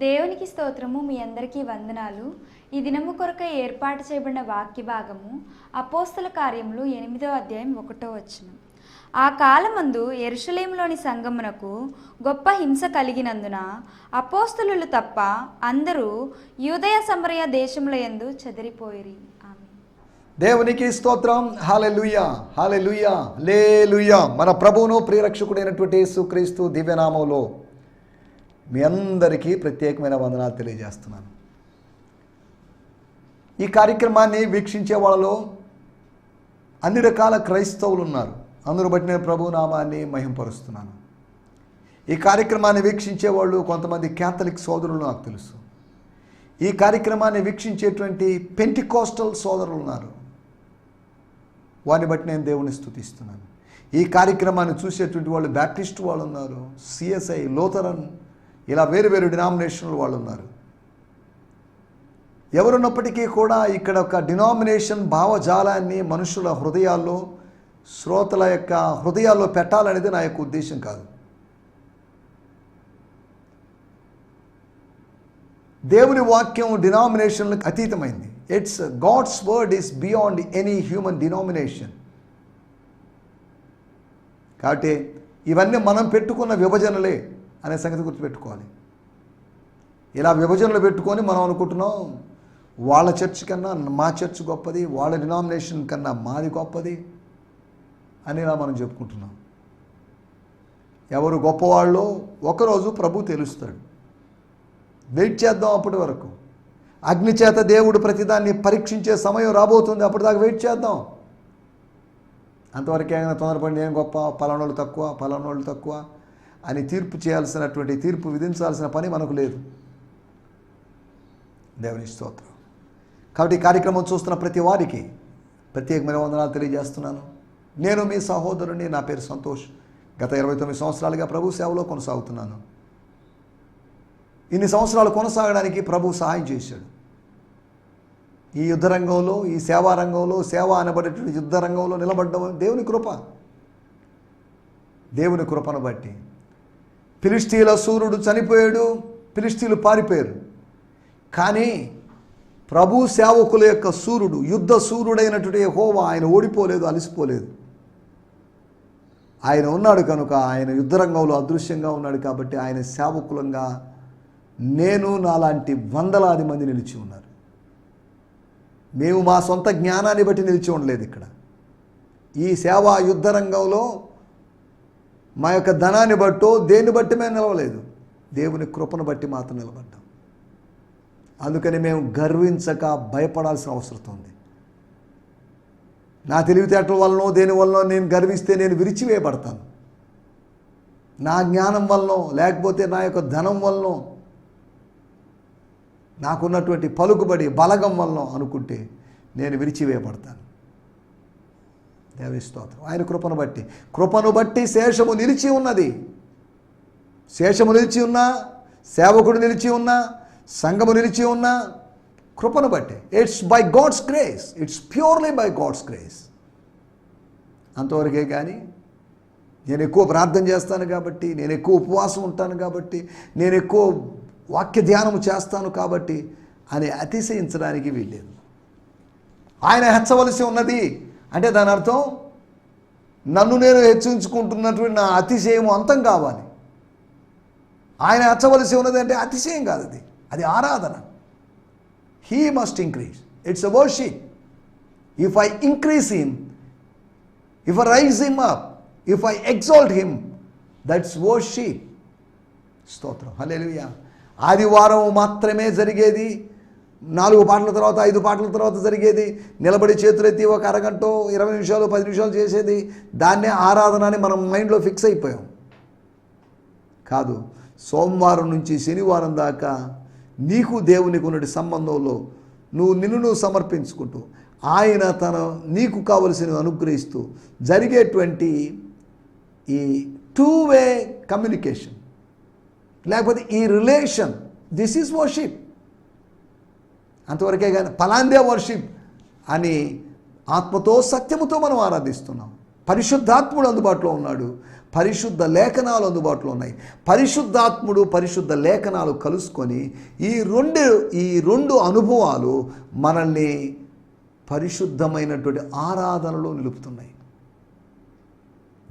దేవునికి స్తోత్రము. మీ అందరికీ వందనాలు. ఈ దినము కొరకై ఏర్పాటు చేయబడిన వాక్య భాగము అపోస్తల కార్యములు 8వ అధ్యాయం 1వ వచనం. ఆ కాలమందు యెరూషలేములోని సంఘమునకు గొప్ప హింస కలిగినందున అపోస్తలులు తప్ప అందరూ యూదయ సమరయ దేశముల యందు చెదిరిపోయిరి. ఆమేన్. దేవునికి స్తోత్రం. హల్లెలూయా, హల్లెలూయా, హల్లెలూయా. మన ప్రభువును ప్రియరక్షకుడైనటువంటి యేసుక్రీస్తు దివ్యనామంలో మీ అందరికీ ప్రత్యేకమైన వందనాలు తెలియజేస్తున్నాను. ఈ కార్యక్రమాన్ని వీక్షించే వాళ్ళలో అన్ని రకాల క్రైస్తవులు ఉన్నారు. అందరూ బట్టి నేను ప్రభు నామాన్ని మహింపరుస్తున్నాను. ఈ కార్యక్రమాన్ని వీక్షించే వాళ్ళు కొంతమంది క్యాథలిక్ సోదరులు నాకు తెలుసు. ఈ కార్యక్రమాన్ని వీక్షించేటువంటి పెంటికోస్టల్ సోదరులు ఉన్నారు. వారిని బట్టి నేను దేవుని స్తుతిస్తున్నాను. ఈ కార్యక్రమాన్ని చూసేటువంటి వాళ్ళు బ్యాప్టిస్ట్ వాళ్ళు ఉన్నారు, సిఎస్ఐ, లూథరన్, ఇలా వేరు వేరు డినామినేషన్లు వాళ్ళు ఉన్నారు. ఎవరున్నప్పటికీ కూడా ఇక్కడ ఒక డినామినేషన్ భావజాలాన్ని మనుషుల హృదయాల్లో, శ్రోతల యొక్క హృదయాల్లో పెట్టాలనేది నా యొక్క ఉద్దేశం కాదు. దేవుని వాక్యం డినామినేషన్లకు అతీతమైంది. It's God's word is beyond any human denomination. కాబట్టి ఇవన్నీ మనం పెట్టుకున్న విభజనలే అనే సంగతి గుర్తుపెట్టుకోవాలి. ఇలా విభజనలు పెట్టుకొని మనం అనుకుంటున్నాం వాళ్ళ చర్చ్ కన్నా మా చర్చ్ గొప్పది, వాళ్ళ డినామినేషన్ కన్నా మాది గొప్పది అని ఇలా మనం చెప్పుకుంటున్నాం. ఎవరు గొప్పవాళ్ళో ఒకరోజు ప్రభు తెలుస్తాడు. వెయిట్ చేద్దాం. అప్పటి వరకు అగ్ని చేత దేవుడు ప్రతిదాన్ని పరీక్షించే సమయం రాబోతుంది. అప్పటిదాకా వెయిట్ చేద్దాం. అంతవరకు ఏమైనా తొందరపడి నేను గొప్ప, పలానోళ్ళు తక్కువ, పలానోళ్ళు తక్కువ అని తీర్పు చేయాల్సినటువంటి, తీర్పు విధించాల్సిన పని మనకు లేదు. దేవుని స్తోత్రం. కాబట్టి ఈ కార్యక్రమం చూస్తున్న ప్రతి వారికి ప్రత్యేకమైన వందనాలు తెలియజేస్తున్నాను. నేను మీ సహోదరుని, నా పేరు సంతోష్. గత 29 సంవత్సరాలుగా ప్రభు సేవలో కొనసాగుతున్నాను. ఇన్ని సంవత్సరాలు కొనసాగడానికి ప్రభు సహాయం చేశాడు. ఈ యుద్ధ రంగంలో, ఈ సేవా రంగంలో, సేవ అనబడేటువంటి యుద్ధ రంగంలో నిలబడ్డం దేవుని కృప. దేవుని కృపను బట్టి ఫిలిష్తీయుల సూర్యుడు చనిపోయాడు, ఫిలిష్తీయులు పారిపోయారు. కానీ ప్రభు సేవకుల యొక్క సూర్యుడు, యుద్ధ సూర్యుడైనటువంటి యెహోవా, ఆయన ఓడిపోలేదు, అలసిపోలేదు. ఆయన ఉన్నాడు కనుక ఆయన యుద్ధరంగంలో అదృశ్యంగా ఉన్నాడు. కాబట్టి ఆయన సేవకులంగా నేను, నాలాంటి వందలాది మంది నిలిచి ఉన్నారు. మేము మా సొంత జ్ఞానాన్ని బట్టి నిలిచి ఉండలేదు. ఇక్కడ ఈ సేవా యుద్ధ రంగంలో మా యొక్క ధనాన్ని బట్టో దేన్ని బట్టి మేము నిలవలేదు. దేవుని కృపను బట్టి మాత్రం నిలబడ్డాం. అందుకని మేము గర్వించక భయపడాల్సిన అవసరం ఉంది. నా తెలివితేటల వలనో దేని వలనో నేను గర్విస్తే నేను విరిచివేయబడతాను. నా జ్ఞానం వలనో లేకపోతే నా యొక్క ధనం వలనో, నాకున్నటువంటి పలుకుబడి బలగం వలనో అనుకుంటే నేను విరిచివేయబడతాను. దేవుని స్తోత్రం. ఆయన కృపను బట్టి శేషము నిలిచి ఉన్నది. శేషము నిలిచి ఉన్నా, సేవకుడు నిలిచి ఉన్నా, సంఘము నిలిచి ఉన్నా కృపను బట్టి. It's by God's grace. It's purely by God's grace. అంతవరకే. కానీ నేను ఎక్కువ ప్రార్థన చేస్తాను కాబట్టి, నేను ఎక్కువ ఉపవాసం ఉంటాను కాబట్టి, నేను ఎక్కువ వాక్య ధ్యానము చేస్తాను కాబట్టి అని అతిశయించడానికి వీల్లేదు. ఆయన హెచ్చవలసి ఉన్నది అంటే దాని అర్థం నన్ను నేను హెచ్చించుకుంటున్నటువంటి నా అతిశయము అంతం కావాలి. ఆయన హెచ్చవలసి ఉన్నది అంటే అతిశయం కాదు, అది ఆరాధన. He must increase. It's a worship. If I increase him, if I rise him up, if I exalt him, that's worship. స్తోత్రం. హల్లెలూయా. ఆదివారం మాత్రమే జరిగేది, 4 పాటల తర్వాత 5 పాటల తర్వాత జరిగేది, నిలబడి చేతులెత్తి ఒక అరగంట 20 నిమిషాలు 10 నిమిషాలు చేసేది, దాన్నే ఆరాధన అని మనం మైండ్లో ఫిక్స్ అయిపోయాం. కాదు, సోమవారం నుంచి శనివారం దాకా నీకు దేవునికి ఉన్నటి సంబంధంలో నిన్ను సమర్పించుకుంటూ ఆయన నీకు కావలసినవి అనుగ్రహిస్తూ జరిగేటువంటి ఈ 2-వే కమ్యూనికేషన్, లేకపోతే ఈ రిలేషన్, దిస్ ఈజ్ వర్షిప్. అంతవరకే. కానీ ఫలాందే వర్షిప్ అని ఆత్మతో సత్యముతో మనం ఆరాధిస్తున్నాం. పరిశుద్ధాత్ముడు అందుబాటులో ఉన్నాడు. పరిశుద్ధ లేఖనాలు అందుబాటులో ఉన్నాయి. పరిశుద్ధాత్ముడు పరిశుద్ధ లేఖనాలు కలుసుకొని ఈ రెండు అనుభవాలు మనల్ని పరిశుద్ధమైనటువంటి ఆరాధనలో నిలుపుతున్నాయి.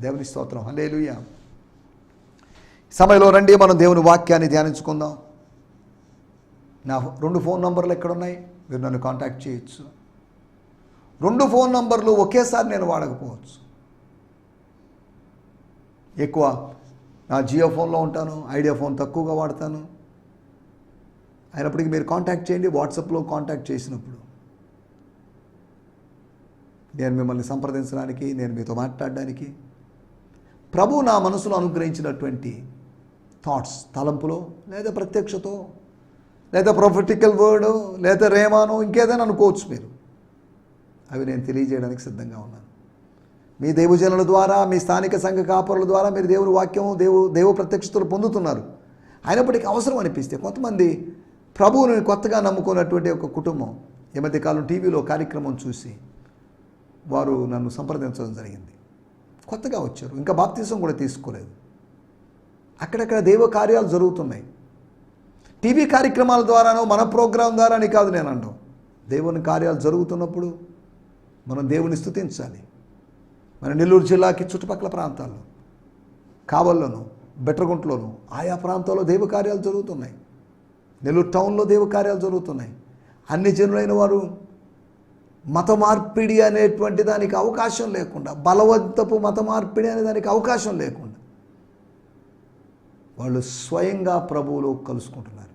దేవుని స్తోత్రం, హల్లెలూయా. సమయంలో రండి మనం దేవుని వాక్యాన్ని ధ్యానించుకుందాం. నా 2 ఫోన్ నంబర్లు ఎక్కడున్నాయి, మీరు నన్ను కాంటాక్ట్ చేయొచ్చు. 2 ఫోన్ నంబర్లు ఒకేసారి నేను వాడకపోవచ్చు. ఎక్కువ నా జియో ఫోన్లో ఉంటాను, ఐడియా ఫోన్ తక్కువగా వాడతాను. అయినప్పటికీ మీరు కాంటాక్ట్ చేయండి. వాట్సాప్లో కాంటాక్ట్ చేసినప్పుడు నేను మిమ్మల్ని సంప్రదించడానికి, నేను మీతో మాట్లాడడానికి, ప్రభు నా మనసులో అనుగ్రహించినటువంటి థాట్స్, తలంపులో లేదా ప్రత్యక్షతో లేదా ప్రొఫెటికల్ వర్డ్ లేదా రేమానో ఇంకేదైనా అనుకోవచ్చు మీరు, అవి నేను తెలియజేయడానికి సిద్ధంగా ఉన్నాను. మీ దైవజనుల ద్వారా, మీ స్థానిక సంఘ కాపరుల ద్వారా మీరు దేవుని వాక్యం, దేవ ప్రత్యక్షతలు పొందుతున్నారు. అయినప్పటికీ అవసరం అనిపిస్తే కొంతమంది ప్రభువుని కొత్తగా నమ్ముకున్నటువంటి ఒక కుటుంబం ఈ మధ్యకాలం టీవీలో కార్యక్రమం చూసి వారు నన్ను సంప్రదించడం జరిగింది. కొత్తగా వచ్చారు, ఇంకా బాప్తిసం కూడా తీసుకోలేదు. అక్కడక్కడ దైవ కార్యాలు జరుగుతున్నాయి. టీవీ కార్యక్రమాల ద్వారానో మన ప్రోగ్రాం ద్వారా అని కాదు నేను అంటాం. దేవుని కార్యాలు జరుగుతున్నప్పుడు మనం దేవుని స్తుతించాలి. మన నెల్లూరు జిల్లాకి చుట్టుపక్కల ప్రాంతాల్లో, కావల్లోను, బెట్రగుంటలోను, ఆయా ప్రాంతాల్లో దైవ కార్యాలు జరుగుతున్నాయి. నెల్లూరు టౌన్లో దైవ కార్యాలు జరుగుతున్నాయి. అన్ని జనులైన వారు మత మార్పిడి అనేటువంటి దానికి అవకాశం లేకుండా, బలవంతపు మత మార్పిడి అనే దానికి అవకాశం లేకుండా వాళ్ళు స్వయంగా ప్రభువులో కలుసుకుంటున్నారు.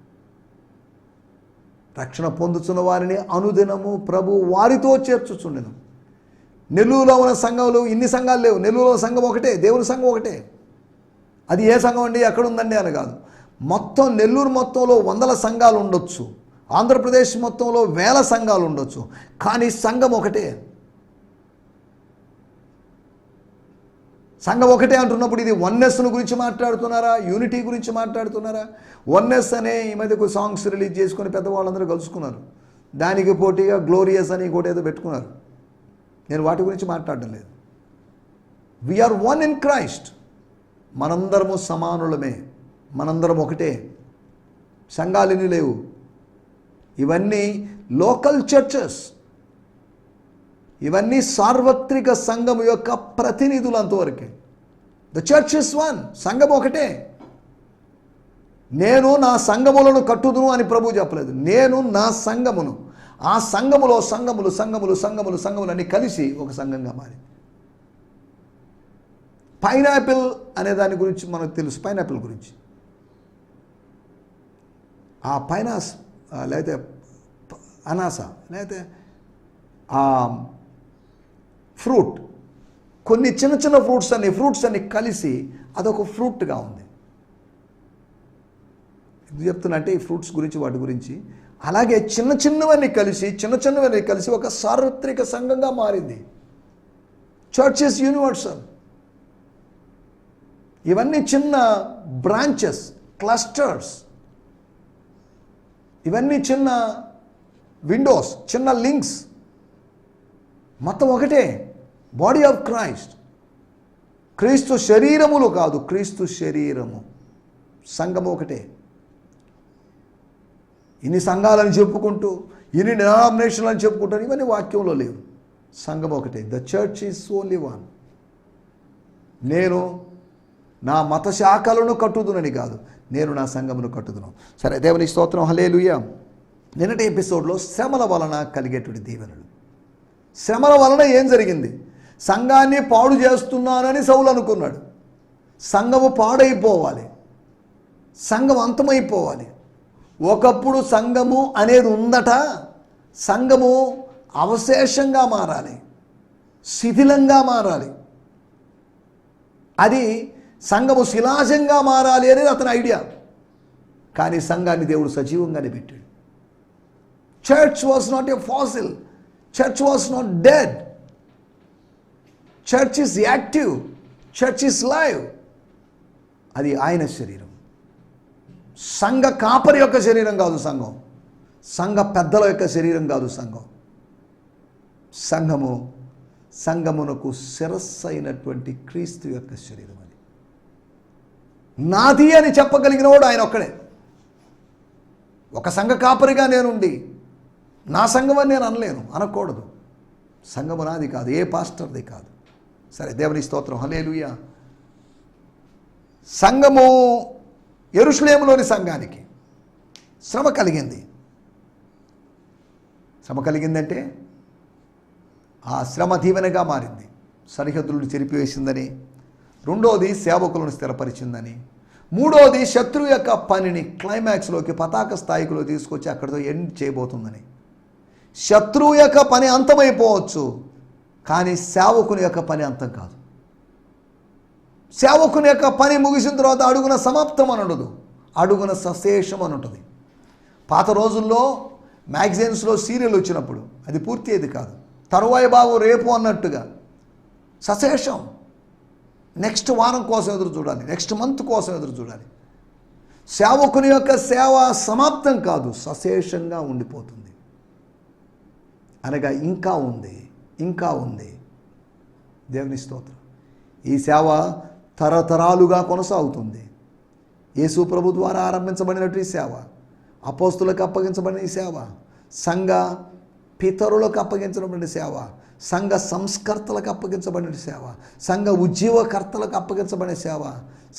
రక్షణ పొందుతున్న వారిని అనుదినము ప్రభు వారితో చేర్చుచుండెను. నెల్లూరులో ఉన్న సంఘంలో ఇన్ని సంఘాలు లేవు. నెల్లూరులో సంఘం ఒకటే, దేవుని సంఘం ఒకటే. అది ఏ సంఘం అండి, ఎక్కడుందండి అని కాదు. మొత్తం నెల్లూరు మొత్తంలో 100 సంఘాలు ఉండొచ్చు, ఆంధ్రప్రదేశ్ మొత్తంలో 1000 సంఘాలు ఉండొచ్చు, కానీ సంఘం ఒకటే. సంఘం ఒకటే అంటున్నప్పుడు ఇది వన్నెస్ను గురించి మాట్లాడుతున్నారా, యూనిటీ గురించి మాట్లాడుతున్నారా? వన్నెస్ అనే ఈ మధ్యకు సాంగ్స్ రిలీజ్ చేసుకొని పెద్దవాళ్ళందరూ కలుసుకున్నారు. దానికి పోటీగా గ్లోరియస్ అని ఇంకోటి ఏదో పెట్టుకున్నారు. నేను వాటి గురించి మాట్లాడడం లేదు. We are one in Christ. మనందరము సమానులమే, మనందరం ఒకటే. సంఘాలని లేవు. ఇవన్నీ లోకల్ చర్చెస్, ఇవన్నీ సార్వత్రిక సంఘం యొక్క ప్రతినిధులు అంతవరకే. The church is one. సంఘం ఒకటే. నేను నా సంఘములను కట్టుదును అని ప్రభు చెప్పలేదు. నేను నా సంఘమును, ఆ సంఘములో సంఘములు అన్ని కలిసి ఒక సంఘంగా మారింది. పైనాపిల్ అనే దాని గురించి మనకు తెలుసు. పైనాపిల్ గురించి, ఆ పైనాస్ లేకపోతే అనాస లేకపోతే ఆ ఫ్రూట్, కొన్ని చిన్న ఫ్రూట్స్ అన్ని కలిసి అదొక ఫ్రూట్గా ఉంది. ఎందుకు చెప్తున్నా అంటే ఈ ఫ్రూట్స్ గురించి, వాటి గురించి. అలాగే చిన్నవన్నీ కలిసి ఒక సార్వత్రిక సంఘంగా మారింది. Church is universal. ఇవన్నీ చిన్న బ్రాంచెస్, క్లస్టర్స్, ఇవన్నీ చిన్న విండోస్, చిన్న లింక్స్, మొత్తం ఒకటే. Body of Christ. క్రీస్తు శరీరములు కాదు, క్రీస్తు శరీరము, సంఘము ఒకటే. ఇన్ని సంఘాలని చెప్పుకుంటూ, ఇన్ని డినామినేషన్లు అని చెప్పుకుంటారు, ఇవన్నీ వాక్యంలో లేవు. సంఘం ఒకటే. The church is only one. నేను నా మత శాఖలను కట్టుదునని కాదు, నేను నా సంఘమును కట్టుదును. సరే, దేవుని స్తోత్రం, హల్లెలూయా. నిన్నటి ఎపిసోడ్లో శ్రమల వలన కలిగేటువంటి దీవెనలు. శ్రమల వలన ఏం జరిగింది? సంఘాన్ని పాడు చేస్తున్నానని సౌలు అనుకున్నాడు. సంఘము పాడైపోవాలి, సంఘం అంతమైపోవాలి. ఒకప్పుడు సంఘము అనేది ఉందట. సంఘము అవశేషంగా మారాలి, శిథిలంగా మారాలి. అది సంఘము శిలాజంగా మారాలి అనేది అతని ఐడియా. కానీ సంఘాన్ని దేవుడు సజీవంగానే పెట్టాడు. Church was not a fossil. Church was not dead. Church is active. Church is live. అది ఆయన శరీరం. సంఘ కాపరి యొక్క శరీరం కాదు సంఘం. సంఘ పెద్దల యొక్క శరీరం కాదు సంఘం. సంఘమునకు శిరస్సు అయినటువంటి క్రీస్తు యొక్క శరీరం. అది నాది అని చెప్పగలిగిన వాడు ఆయన ఒక్కడే. ఒక సంఘ కాపరిగా నేనుండి నా సంఘం అని నేను అనలేను, అనకూడదు. సంఘము నాది కాదు, ఏ పాస్టర్ది కాదు. సరే, దేవుని స్తోత్రం, హల్లెలూయా. సంఘము యెరూషలేములోని సంఘానికి శ్రమ కలిగింది. శ్రమ కలిగిందంటే ఆ శ్రమ దీవెనగా మారింది. సరిహద్దులను చెరిపివేసిందని, రెండోది సేవకులను స్థిరపరిచిందని, మూడోది శత్రువు యొక్క పనిని క్లైమాక్స్లోకి పతాక స్థాయిలో తీసుకొచ్చి అక్కడితో ఎండ్ చేయబోతుందని. శత్రువు యొక్క పని అంతమైపోవచ్చు, కానీ సేవకుని యొక్క పని అంతం కాదు. సేవకుని యొక్క పని ముగిసిన తర్వాత అడుగున సమాప్తం అని ఉండదు, అడుగున సశేషం అని ఉంటుంది. పాత రోజుల్లో మ్యాగజైన్స్లో సీరియల్ వచ్చినప్పుడు అది పూర్తి అయ్యేది కాదు, తరువాయి భాగం రేపు అన్నట్టుగా సశేషం. నెక్స్ట్ వారం కోసం ఎదురు చూడాలి, నెక్స్ట్ మంత్ కోసం ఎదురు చూడాలి. సేవకుని యొక్క సేవ సమాప్తం కాదు, సశేషంగా ఉండిపోతుంది. అనగా ఇంకా ఉంది, ఇంకా ఉంది. దేవుని స్తోత్రం. ఈ సేవ తరతరాలుగా కొనసాగుతుంది. యేసు ప్రభు ద్వారా ఆరంభించబడినట్టు ఈ సేవ, అపోస్తులకు అప్పగించబడిన ఈ సేవ, సంఘ పితరులకు అప్పగించబడిన సేవ, సంఘ సంస్కర్తలకు అప్పగించబడిన సేవ, సంఘ ఉద్యోగకర్తలకు అప్పగించబడిన సేవ,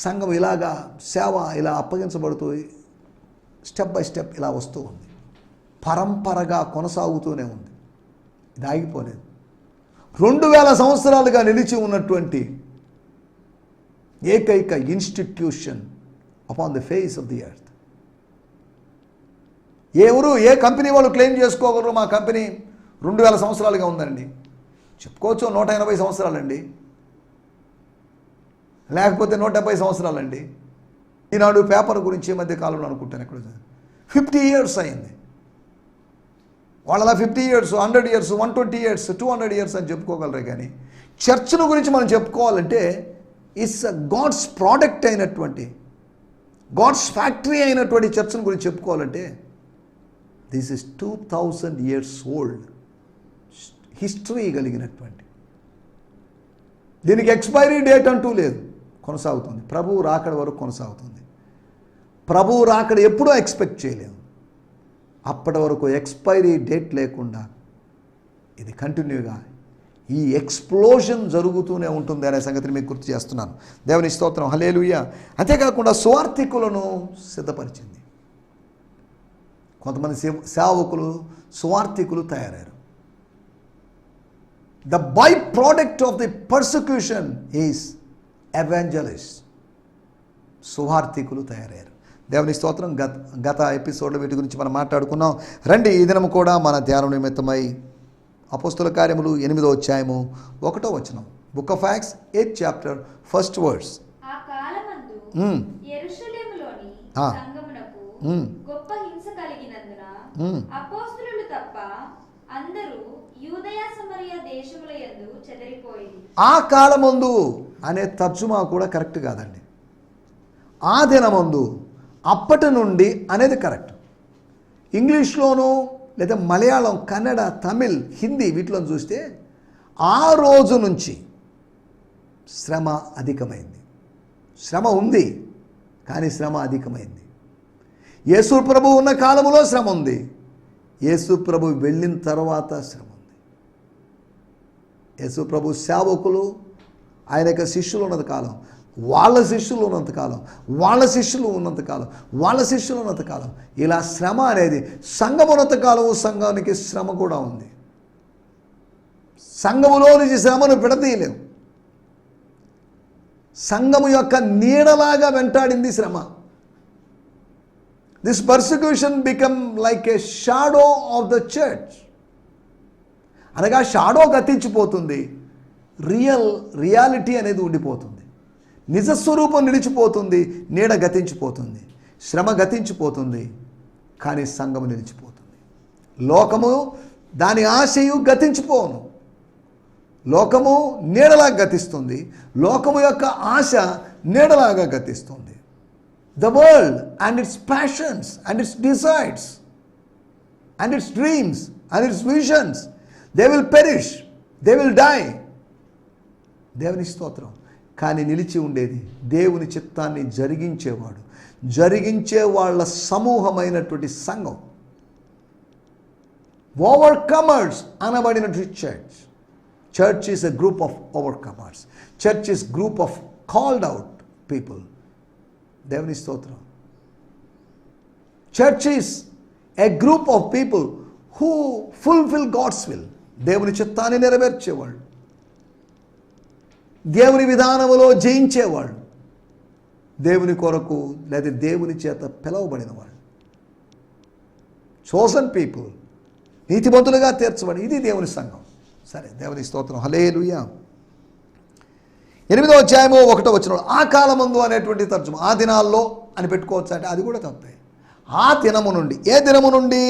సంఘం ఇలాగా సేవ ఇలా అప్పగించబడుతూ స్టెప్ బై స్టెప్ ఇలా వస్తూ ఉంది. పరంపరగా కొనసాగుతూనే ఉంది, ఇది ఆగిపోలేదు. 2000 సంవత్సరాలుగా నిలిచి ఉన్నటువంటి ఏకైక institution upon the face of the earth. A company వాళ్ళు క్లెయిమ్ చేసుకోగలరు మా కంపెనీ 2000 సంవత్సరాలుగా ఉందండి? చెప్పుకోవచ్చు 180 సంవత్సరాలండి, లేకపోతే 170 సంవత్సరాలండి. ఈనాడు పేపర్ గురించి మధ్య కాలంలో అనుకుంటాను ఎక్కడ 50 years అయింది. వాళ్ళ 50 years, 100 years, 120 years, 200 years అని చెప్పుకోగలరే. కానీ చర్చ్ను గురించి మనం చెప్పుకోవాలంటే ఇట్స్ గాడ్స్ ప్రోడక్ట్ అయినటువంటి, గాడ్స్ ఫ్యాక్టరీ అయినటువంటి చర్చ్ను గురించి చెప్పుకోవాలంటే this is 2000 years old history కలిగినటువంటి. దీనికి ఎక్స్పైరీ డేట్ అంటూ లేదు, కొనసాగుతుంది. ప్రభువు రాకడ వరకు కొనసాగుతుంది. ప్రభువు రాకడ ఎప్పుడూ ఎక్స్పెక్ట్ చేయలేము, అప్పటి వరకు ఎక్స్పైరీ డేట్ లేకుండా ఇది కంటిన్యూగా ఈ ఎక్స్ప్లోజన్ జరుగుతూనే ఉంటుంది అనే సంగతిని మీకు గుర్తు చేస్తున్నాను. దేవుని స్తోత్రం, హల్లెలూయా. అంతేకాకుండా సువార్థికులను సిద్ధపరిచింది. కొంతమంది సేవకులు, సువార్థికులు తయారయ్యారు. The by product of the persecution is evangelist. సువార్థికులు తయారయ్యారు. దేవుని స్తోత్రం. గత ఎపిసోడ్లో వీటి గురించి మనం మాట్లాడుకున్నాం. రండి, ఈ దినము కూడా మన ధ్యానం నిమిత్తమై అపోస్తుల కార్యములు 8వ అధ్యాయము 1వ వచనం, book of acts 8th chapter 1st verse. ఆ కాలమందు యెరూషలేములోని సంఘమునకు గొప్ప హింస కలిగినందున అపోస్తలులు తప్ప అందరూ యూదయ సమరయ దేశముల యందు చెదరిపోయింది. ఆ కాలమందు అనే తర్జుమా కూడా కరెక్ట్ కాదండి. ఆ దినమందు, అప్పటి నుండి అనేది కరెక్ట్. ఇంగ్లీష్లోనూ లేదా మలయాళం, కన్నడ, తమిళ్, హిందీ వీటిలో చూస్తే ఆ రోజు నుంచి శ్రమ అధికమైంది. శ్రమ ఉంది, కానీ శ్రమ అధికమైంది. యేసు ప్రభు ఉన్న కాలములో శ్రమ ఉంది, యేసు ప్రభు వెళ్ళిన తర్వాత శ్రమ ఉంది. యేసు ప్రభు సేవకులు, ఆయన యొక్క శిష్యులు ఉన్నంత కాలం, వాళ్ళ శిష్యులు ఉన్నంతకాలం, వాళ్ళ శిష్యులు ఉన్నంతకాలం, వాళ్ళ శిష్యులు ఉన్నంతకాలం ఇలా శ్రమ అనేది సంఘం ఉన్నంతకాలం సంఘానికి శ్రమ కూడా ఉంది. సంఘములో నుంచి శ్రమను విడదీయలేము. సంఘము యొక్క నీడలాగా వెంటాడింది శ్రమ. This persecution become like A shadow of the church. అనగా షాడో గతించిపోతుంది, రియాలిటీ అనేది ఉండిపోతుంది. నిజస్వరూపం నిలిచిపోతుంది, నీడ గతించిపోతుంది, శ్రమ గతించిపోతుంది, కానీ సంఘము నిలిచిపోతుంది. లోకము దాని ఆశయు గతించిపోను. లోకము నీడలాగా గతిస్తుంది, లోకము యొక్క ఆశ నీడలాగా గతిస్తుంది. The world and its passions and its desires and its dreams and its visions, they will perish, they will die. దేవుని స్తోత్రం. కానీ నిలిచి ఉండేది దేవుని చిత్తాన్ని జరిగించేవాడు, జరిగించే వాళ్ళ సమూహమైనటువంటి సంఘం. ఓవర్కమర్స్ అనబడినటువంటి church. Church is a group of overcomers. Church is group of called out people. దేవుని స్తోత్రం. Church is a group of people who fulfil God's will. దేవుని చిత్తాన్ని నెరవేర్చేవాళ్ళు, దేవుని విధానములో జయించేవాళ్ళు, దేవుని కొరకు లేదా దేవుని చేత పిలవబడిన వాళ్ళు, చోసన్ పీపుల్, నీతిమంతులుగా తీర్చబడి. ఇది దేవుని సంఘం. సరే, దేవుని స్తోత్రం. హల్లెలూయా. 8వ అధ్యాయము 1వ వచనం, ఆ కాలమందు అనేటువంటి తర్జుమా. ఆ దినాల్లో అని పెట్టుకోవచ్చు అంటే అది కూడా తప్పే. ఆ దినము నుండి, ఏ దినము నుండి?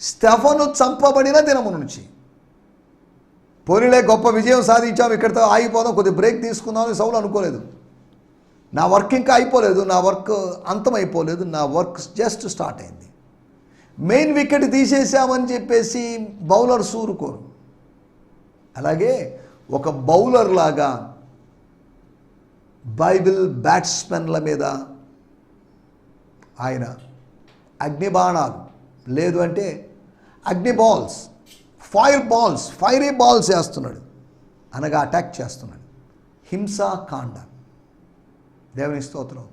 స్టెఫను చంపబడిన దినము నుంచి. పోనీలే గొప్ప విజయం సాధించాం, ఇక్కడితో ఆగిపోదాం, కొద్ది బ్రేక్ తీసుకుందామని సౌలు అనుకోలేదు. నా వర్క్ ఇంకా అయిపోలేదు, నా వర్క్ అంతమైపోలేదు, నా వర్క్ జస్ట్ స్టార్ట్ అయింది. మెయిన్ వికెట్ తీసేసామని చెప్పేసి బౌలర్స్ ఊరుకోరు. అలాగే ఒక బౌలర్ లాగా బైబిల్ బ్యాట్స్మెన్ల మీద ఆయన అగ్నిబాణాలు, లేదు అంటే అగ్ని బాల్స్, ఫైరీ బాల్స్ వేస్తున్నాడు, అనగా అటాక్ చేస్తున్నాడు. హింసాకాండ. దేవుని స్తోత్రం.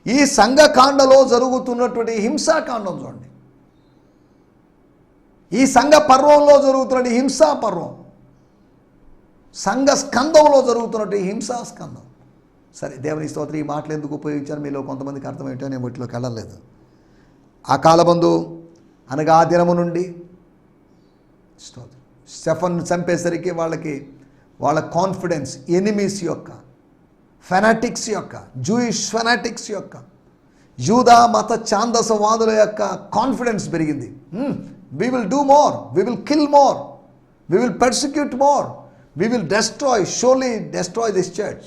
ఈ సంఘకాండలో జరుగుతున్నటువంటి హింసాకాండం చూడండి. ఈ సంఘ పర్వంలో జరుగుతున్నటువంటి హింసా పర్వం, సంఘ స్కందంలో జరుగుతున్నటువంటి హింసా స్కందం. సరే, దేవుని స్తోత్రం. ఈ మాటలు ఎందుకు ఉపయోగించారు మీలో కొంతమందికి అర్థమేంటో నేను వీటిలోకి వెళ్ళలేదు. ఆ కాలమందు అనగా ఆ దినము నుండి స్తోత్రం. స్టెఫన్ చంపేసరికి వాళ్ళ కాన్ఫిడెన్స్ ఎనిమీస్ యొక్క, ఫెనాటిక్స్ యొక్క, జూయిష్ ఫెనాటిక్స్ యొక్క, యూదా మత ఛాందసవాదుల యొక్క కాన్ఫిడెన్స్ పెరిగింది. We will do more, we will kill more, we will persecute more, we will surely destroy this church.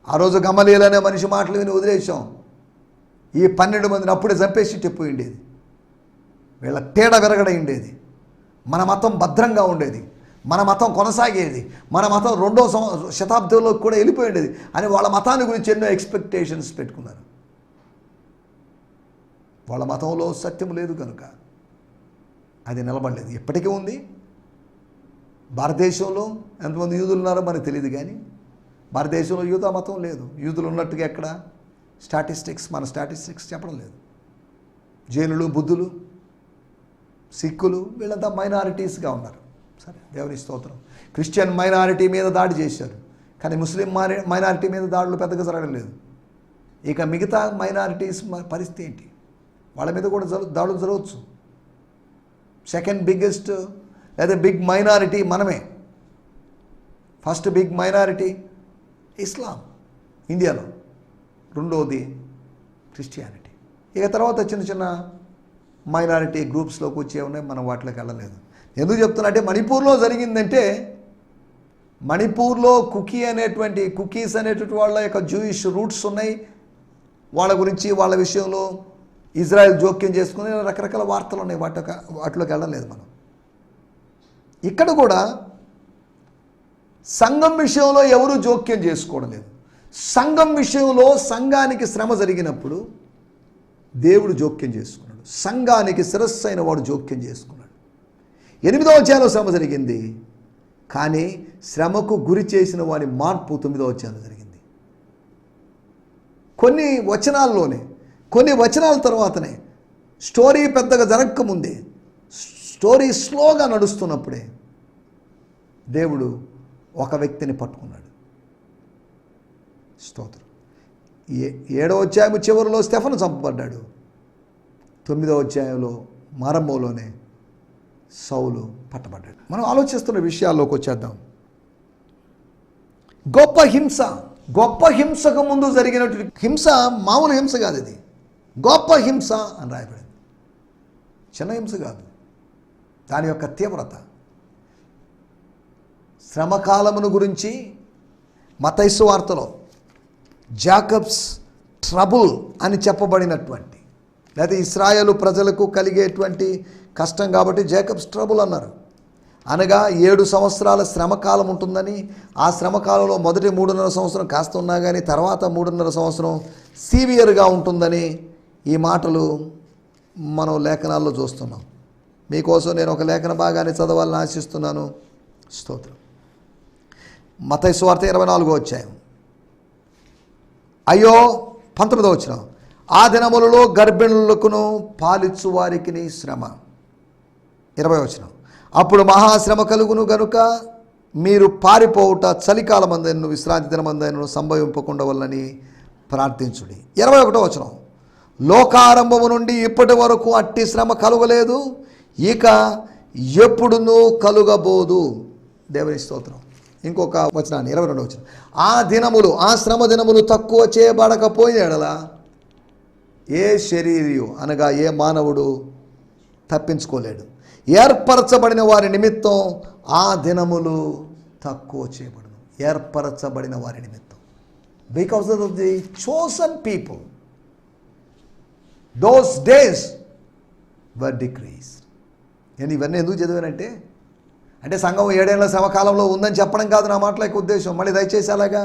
ఆ రోజు గమలీయేలు అనే మనిషి మాటలు విని వదిలేసాం. ఈ 12 మందిని అప్పుడే చంపేసి చెప్పి ఉండేది. వీళ్ళ తేడ విరగడ ఉండేది. మన మతం భద్రంగా ఉండేది, మన మతం కొనసాగేది, మన మతం 2వ శతాబ్దంలో కూడా వెళ్ళిపోయి ఉండేది అని వాళ్ళ మతాన్ని గురించి ఎన్నో ఎక్స్పెక్టేషన్స్ పెట్టుకున్నారు. వాళ్ళ మతంలో సత్యం లేదు కనుక అది నిలబడలేదు. ఇప్పటికీ ఉంది. భారతదేశంలో ఎంతమంది యూదులు ఉన్నారో మనకు తెలియదు, కానీ భారతదేశంలో యూదా మతం లేదు. యూదులు ఉన్నట్టుగా ఎక్కడ మన స్టాటిస్టిక్స్ చెప్పడం లేదు. జైనులు, బుద్ధులు, సిక్కులు వీళ్ళంతా మైనారిటీస్గా ఉన్నారు. సరే, దేవుని స్తోత్రం. క్రిస్టియన్ మైనారిటీ మీద దాడి చేశారు, కానీ ముస్లిం మైనారిటీ మీద దాడులు పెద్దగా జరగడం లేదు. ఇక మిగతా మైనారిటీస్ పరిస్థితి ఏంటి? వాళ్ళ మీద కూడా దాడులు జరగవచ్చు. సెకండ్ బిగ్గెస్ట్ లేదా బిగ్ మైనారిటీ మనమే. ఫస్ట్ బిగ్ మైనారిటీ ఇస్లాం ఇండియాలో, రెండోది క్రిస్టియానిటీ. ఇక తర్వాత చిన్న చిన్న మైనారిటీ గ్రూప్స్లోకి వచ్చే ఉన్నాయి, మనం వాటిలోకి వెళ్ళలేదు. ఎందుకు చెప్తున్నా అంటే మణిపూర్లో జరిగిందంటే, మణిపూర్లో కుకీస్ అనేటువంటి వాళ్ళ యొక్క జూయిష్ రూట్స్ ఉన్నాయి. వాళ్ళ గురించి, వాళ్ళ విషయంలో ఇజ్రాయెల్ జోక్యం చేసుకుని రకరకాల వార్తలు ఉన్నాయి. వాటిలోకి వెళ్ళలేదు మనం. ఇక్కడ కూడా సంఘం విషయంలో ఎవరు జోక్యం చేసుకోవడం లేదు. సంఘం విషయంలో సంఘానికి శ్రమ జరిగినప్పుడు దేవుడు జోక్యం చేసుకున్నాడు. సంఘానికి శిరస్సు అయిన వాడు జోక్యం చేసుకున్నాడు. 8వ అధ్యాయంలో శ్రమ జరిగింది, కానీ శ్రమకు గురి చేసిన వాడి మార్పు 9వ అధ్యాయంలో జరిగింది. కొన్ని వచనాల తర్వాతనే, స్టోరీ పెద్దగా జరగకముందే, స్టోరీ స్లోగా నడుస్తున్నప్పుడే దేవుడు ఒక వ్యక్తిని పట్టుకున్నాడు. స్తోత్రం. 7వ అధ్యాయం చివరిలో స్టెఫను చంపబడ్డాడు. 9వ అధ్యాయంలో మారంభంలోనే సౌలు పట్టబడ్డాడు. మనం ఆలోచిస్తున్న విషయాల్లోకి వచ్చేద్దాం. గొప్ప హింసకు ముందు జరిగినటువంటి హింస మామూలు హింస కాదు, ఇది గొప్ప హింస అని రాయబడింది. చిన్న హింస కాదు. దాని యొక్క తీవ్రత, శ్రమకాలమును గురించి మత్తయి సువార్తలో జాకబ్స్ ట్రబుల్ అని చెప్పబడినటువంటి, లేదా ఇశ్రాయేలు ప్రజలకు కలిగేటువంటి కష్టం కాబట్టి జాకబ్స్ ట్రబుల్ అన్నారు. అనగా 7 సంవత్సరాల శ్రమకాలం ఉంటుందని, ఆ శ్రమకాలంలో మొదటి 3.5 సంవత్సరం కాస్త ఉన్నా కానీ తర్వాత 3.5 సంవత్సరం సీవియర్గా ఉంటుందని ఈ మాటలు మనం లేఖనాల్లో చూస్తున్నాం. మీకోసం నేను ఒక లేఖన భాగాన్ని చదవాలని ఆశిస్తున్నాను. స్తోత్రం. మత్తయి సువార్త 24వ అధ్యాయం. అయ్యో 19వ వచనం. ఆ దినములలో గర్భిణులకును పాలిచ్చు వారికి శ్రమ. 20వ వచనం. అప్పుడు మహాశ్రమ కలుగును గనుక మీరు పారిపోవుట చలికాలమందైనను విశ్రాంతి దినమందైనను సంభవింపకుండా వల్లని ప్రార్థించుడి. 21వ వచనం. లోకారంభము నుండి ఇప్పటి వరకు అట్టి శ్రమ కలుగలేదు, ఇక ఎప్పుడునూ కలుగబోదు. దేవుని స్తోత్రం. ఇంకొక వచనాన్ని 22వ వచనం. ఆ దినములు, ఆ శ్రమ దినములు తక్కువ చేయబడకపోయిన ఎడల ఏ శరీరియు అనగా ఏ మానవుడు తప్పించుకోలేడు. ఏర్పరచబడిన వారి నిమిత్తం ఆ దినములు తక్కువ చేయబడును. ఏర్పరచబడిన వారి నిమిత్తం, because of the chosen people, those days were decrease. నేను ఇవన్నీ ఎందుకు చదివానంటే, అంటే సంఘం 7 ఏళ్ల శ్రమకాలంలో ఉందని చెప్పడం కాదు నా మాటల యొక్క ఉద్దేశం. మళ్ళీ దయచేసి అలాగా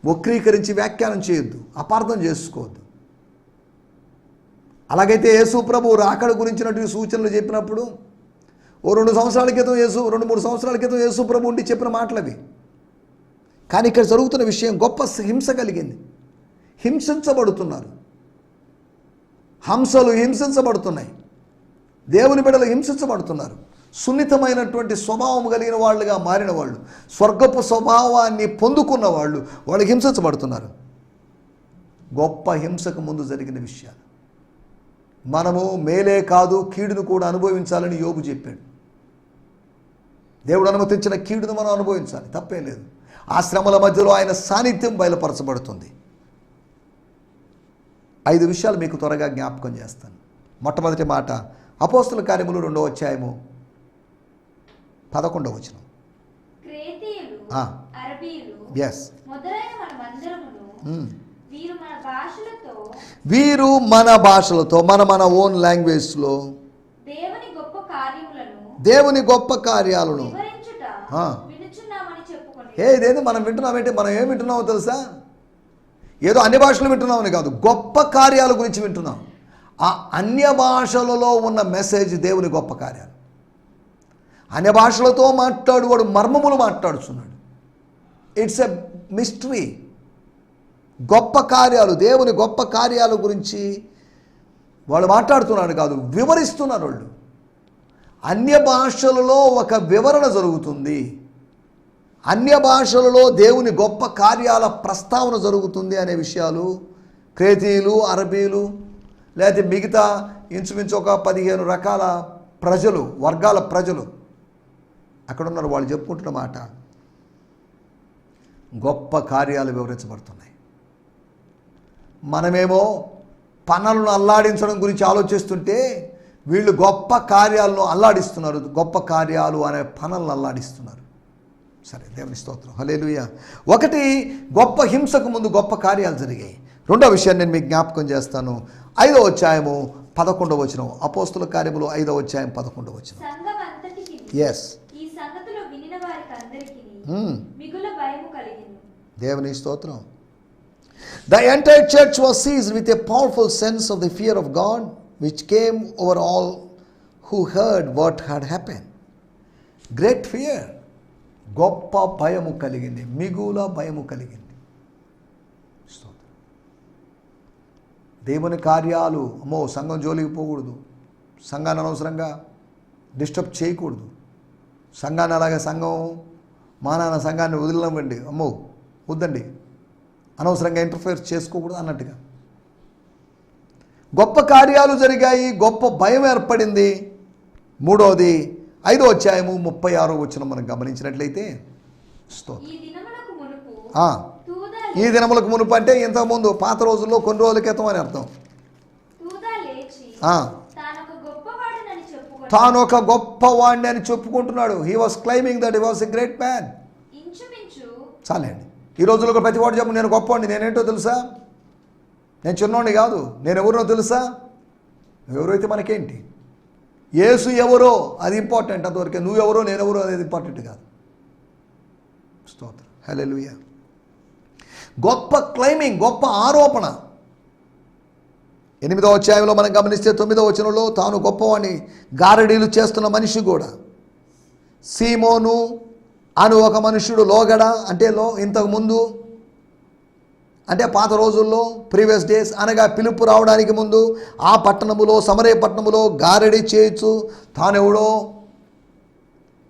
వక్రీకరించి వ్యాఖ్యానం చేయొద్దు, అపార్థం చేసుకోవద్దు. అలాగైతే యేసు ప్రభు రాకడ గురించినటువంటి సూచనలు చెప్పినప్పుడు ఓ 2 సంవత్సరాల క్రితం 2-3 సంవత్సరాల క్రితం యేసు ప్రభు ఉండి చెప్పిన మాటలవి. కానీ ఇక్కడ జరుగుతున్న విషయం గొప్ప హింస కలిగింది. హింసించబడుతున్నారు, హంసలు హింసించబడుతున్నాయి, దేవుని బిడ్డలు హింసించబడుతున్నారు. సున్నితమైనటువంటి స్వభావం కలిగిన వాళ్ళుగా మారిన వాళ్ళు, స్వర్గపు స్వభావాన్ని పొందుకున్న వాళ్ళు హింసించబడుతున్నారు. గొప్ప హింసకు ముందు జరిగిన విషయాలు. మనము మేలే కాదు కీడును కూడా అనుభవించాలని యోబు చెప్పాడు. దేవుడు అనుమతించిన కీడును మనం అనుభవించాలి, తప్పేం లేదు. ఆ శ్రమల మధ్యలో ఆయన సాన్నిధ్యం బయలుపరచబడుతుంది. 5 విషయాలు మీకు త్వరగా జ్ఞాపకం చేస్తాను. మొట్టమొదటి మాట అపోస్తల కార్యములు 2వ అధ్యాయము 11వ వచనం. వీరు మన భాషలతో మన ఓన్ లాంగ్వేజ్లో దేవుని గొప్ప కార్యాలను ఇదేంటి మనం వింటున్నామంటే, మనం ఏం వింటున్నామో తెలుసా? ఏదో అన్య భాషలు వింటున్నామని కాదు, గొప్ప కార్యాల గురించి వింటున్నాం. ఆ అన్య భాషలలో ఉన్న మెసేజ్ దేవుని గొప్ప కార్యాలు. అన్య భాషలతో మాట్లాడువాడు మర్మములు మాట్లాడుతున్నాడు. It's a mystery. గొప్ప కార్యాలు, దేవుని గొప్ప కార్యాల గురించి వాళ్ళు మాట్లాడుతున్నాడు కాదు, వివరిస్తున్నారు వాళ్ళు. అన్య భాషలలో ఒక వివరణ జరుగుతుంది, అన్య భాషలలో దేవుని గొప్ప కార్యాల ప్రస్తావన జరుగుతుంది అనే విషయాలు క్రేతీయులు, అరబీలు, లేకపోతే మిగతా ఇంచుమించు ఒక 15 రకాల ప్రజలు, వర్గాల ప్రజలు అక్కడ ఉన్నారు. వాళ్ళు చెప్పుకుంటున్న మాట, గొప్ప కార్యాలు వివరించబడుతున్నాయి. మనమేమో పనులను అల్లాడించడం గురించి ఆలోచిస్తుంటే వీళ్ళు గొప్ప కార్యాలను అల్లాడిస్తున్నారు. గొప్ప కార్యాలు అనే పనులను అల్లాడిస్తున్నారు. సరే, దేవుని స్తోత్రం, హల్లెలూయా. ఒకటి, గొప్ప హింసకు ముందు గొప్ప కార్యాలు జరిగాయి. రెండో విషయాన్ని నేను మీకు జ్ఞాపకం చేస్తాను. 5వ అధ్యాయము 11వ వచనం. అపోస్తుల కార్యములు 5వ అధ్యాయం 11వ వచనం. దేవుని స్తోత్రం. The entire church was seized with a powerful sense of the fear of God, which came over all who heard what had happened. Great fear. గొప్ప భయము కలిగింది, మిగుల భయము కలిగింది. దేవుని కార్యాలు, అమ్మో సంఘం జోలికి పోకూడదు, సంఘాన్ని అనవసరంగా డిస్టర్బ్ చేయకూడదు, సంఘాన్ని అలాగే సంఘం మా నాన్న సంఘాన్ని వదిలినవ్వండి, అమ్మో వద్దండి, అనవసరంగా ఇంటర్ఫేర్ చేసుకోకూడదు అన్నట్టుగా గొప్ప కార్యాలు జరిగాయి, గొప్ప భయం ఏర్పడింది. మూడవది 5వ అధ్యాయము 36వ వచనం మనం గమనించినట్లయితే, ఈ దినములకు మునుపు అంటే ఇంతకుముందు పాత రోజుల్లో కొన్ని రోజుల క్రితం అని అర్థం. తాను ఒక గొప్పవాడిని అని చెప్పుకుంటున్నాడు. He was claiming that he was a great man. చాలండి, ఈ రోజుల్లో ప్రతి వాడు చెప్పు, నేను గొప్పవాడిని, నేనేంటో తెలుసా, నేను చిన్నోడిని కాదు, నేను ఎవరినో తెలుసా. ఎవరైతే మనకేంటి, యేసు ఎవరో అది ఇంపార్టెంట్, అంతవరకే. నువ్వెవరో నేనెవరో అనేది ఇంపార్టెంట్ కాదు. స్తోత్రం, హల్లెలూయా. గొప్ప క్లైమింగ్, గొప్ప ఆరోపణ. 8వ అధ్యాయంలో మనం గమనిస్తే 9వ వచనంలో తాను గొప్పవాణ్ణి గారడీలు చేస్తున్న మనిషి కూడా, సీమోను అను ఒక మనుషుడు లోగడ, అంటే ఇంతకుముందు, అంటే పాత రోజుల్లో, ప్రీవియస్ డేస్ అనగా పిలుపు రావడానికి ముందు ఆ పట్టణములో, సమరయ పట్టణములో గారడి చేయొచ్చు. తానెవడో,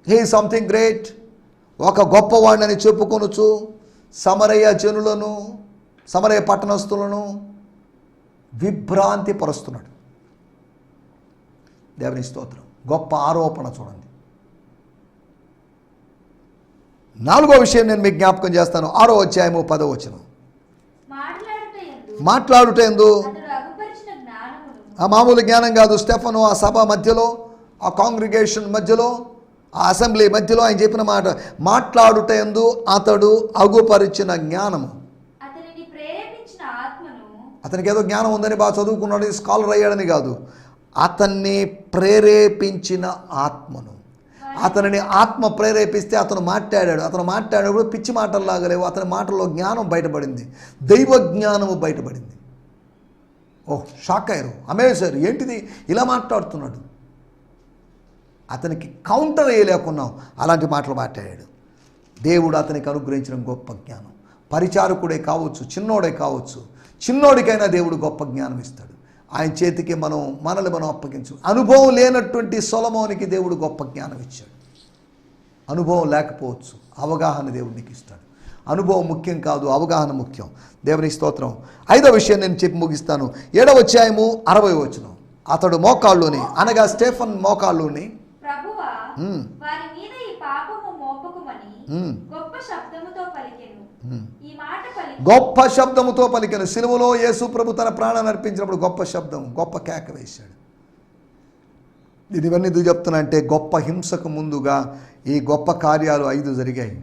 హీ సంథింగ్ గ్రేట్, ఒక గొప్పవాడిని చెప్పుకొనొచ్చు సమరయ జనులను, సమరయ పట్టణస్థులను విభ్రాంతి పరుస్తున్నాడు. దేవుని స్తోత్రం. గొప్ప ఆరోపణ చూడండి. 4వ విషయం నేను మీకు జ్ఞాపకం చేస్తాను. 6వ అధ్యాయము 10వ వచనం. మాట్లాడుట యందు, ఆ మామూలు జ్ఞానం కాదు. స్టెఫను ఆ సభ మధ్యలో, ఆ కాంగ్రిగేషన్ మధ్యలో, ఆ అసెంబ్లీ మధ్యలో ఆయన చెప్పిన మాట, మాట్లాడుట యందు అతడు అగుపరిచిన జ్ఞానము. అతనికి ఏదో జ్ఞానం ఉందని, బాగా చదువుకున్నాడు, స్కాలర్ అయ్యాడని కాదు. అతన్ని ప్రేరేపించిన ఆత్మను. అతనిని ఆత్మ ప్రేరేపిస్తే అతను మాట్లాడాడు. అతను మాట్లాడేప్పుడు పిచ్చి మాటల్లాగా లేవు. అతని మాటల్లో జ్ఞానం బయటపడింది, దైవ జ్ఞానము బయటపడింది. ఓహ్, షాక్ అయ్యారు, అమేజర్, ఏంటిది ఇలా మాట్లాడుతున్నాడు. అతనికి కౌంటర్ వేయలేకున్నాం, అలాంటి మాటలు మాట్లాడాడు. దేవుడు అతనికి అనుగ్రహించిన గొప్ప జ్ఞానం. పరిచారకుడే కావచ్చు, చిన్నోడే కావచ్చు, చిన్నోడికైనా దేవుడు గొప్ప జ్ఞానం ఇస్తాడు. ఆయన చేతికి మనల్ని మనం అప్పగించు. అనుభవం లేనటువంటి సొలొమోనుకి దేవుడు గొప్ప జ్ఞానం ఇచ్చాడు. అనుభవం లేకపోవచ్చు, అవగాహన దేవుడు నీకు ఇస్తాడు. అనుభవం ముఖ్యం కాదు, అవగాహన ముఖ్యం. దేవుని స్తోత్రం. 5వ విషయం నేను చెప్పి ముగిస్తాను. 7వ అధ్యాయము 60వ వచనం. అతడు మోకాళ్ళుని, అనగా స్టెఫన్ మోకాళ్ళుని, గొప్ప శబ్దముతో పలికెను. సిలువలో యేసు ప్రభు తన ప్రాణాన్ని అర్పించినప్పుడు గొప్ప శబ్దం, గొప్ప కేక వేశాడు. ఇవన్నీ ఎందుకు చెప్తున్నా అంటే, గొప్ప హింసకు ముందుగా ఈ గొప్ప కార్యాలు 5 జరిగాయి.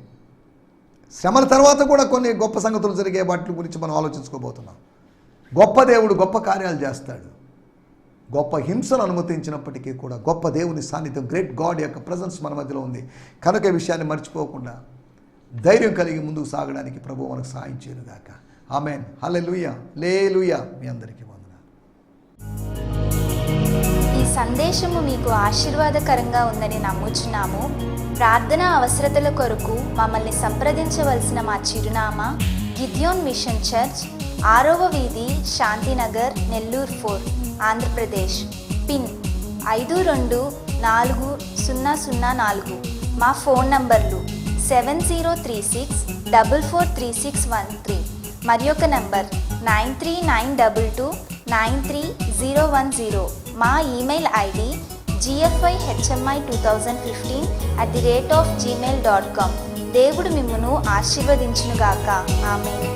శ్రమల తర్వాత కూడా కొన్ని గొప్ప సంగతులు జరిగాయి. వాటి గురించి మనం ఆలోచించుకోబోతున్నాం. గొప్ప దేవుడు గొప్ప కార్యాలు చేస్తాడు. గొప్ప హింసను అనుమతించినప్పటికీ కూడా గొప్ప దేవుని సాన్నిధ్యం, గ్రేట్ గాడ్ యొక్క ప్రజెన్స్ మన మధ్యలో ఉంది. కనుక ఈ విషయాన్ని మర్చిపోకుండా ధైర్యం కలిగి ముందుకు సాగడానికి ప్రభువు మనకు సహాయం చేయనుగాక. ఆమేన్, హల్లెలూయా, హల్లెలూయా. మీ అందరికీ వందనాలు. ఈ సందేశము మీకు ఆశీర్వాదకరంగా ఉందని నమ్ముచున్నాము. ప్రార్థన అవసరతల కొరకు మమ్మల్ని సంప్రదించవలసిన మా చిరునామా గిద్యోన్ మిషన్ చర్చ్, 6వ వీధి, శాంతినగర్, నెల్లూరు 4, ఆంధ్రప్రదేశ్. పిన్ 524004. మా ఫోన్ నంబర్లు 7036443613, మరి ఒక నంబర్ 9392293010. మా ఈమెయిల్ ఐడి gfihmi2015@gmail.com. దేవుడు మిమ్మును ఆశీర్వదించునుగాక. ఆమేన్.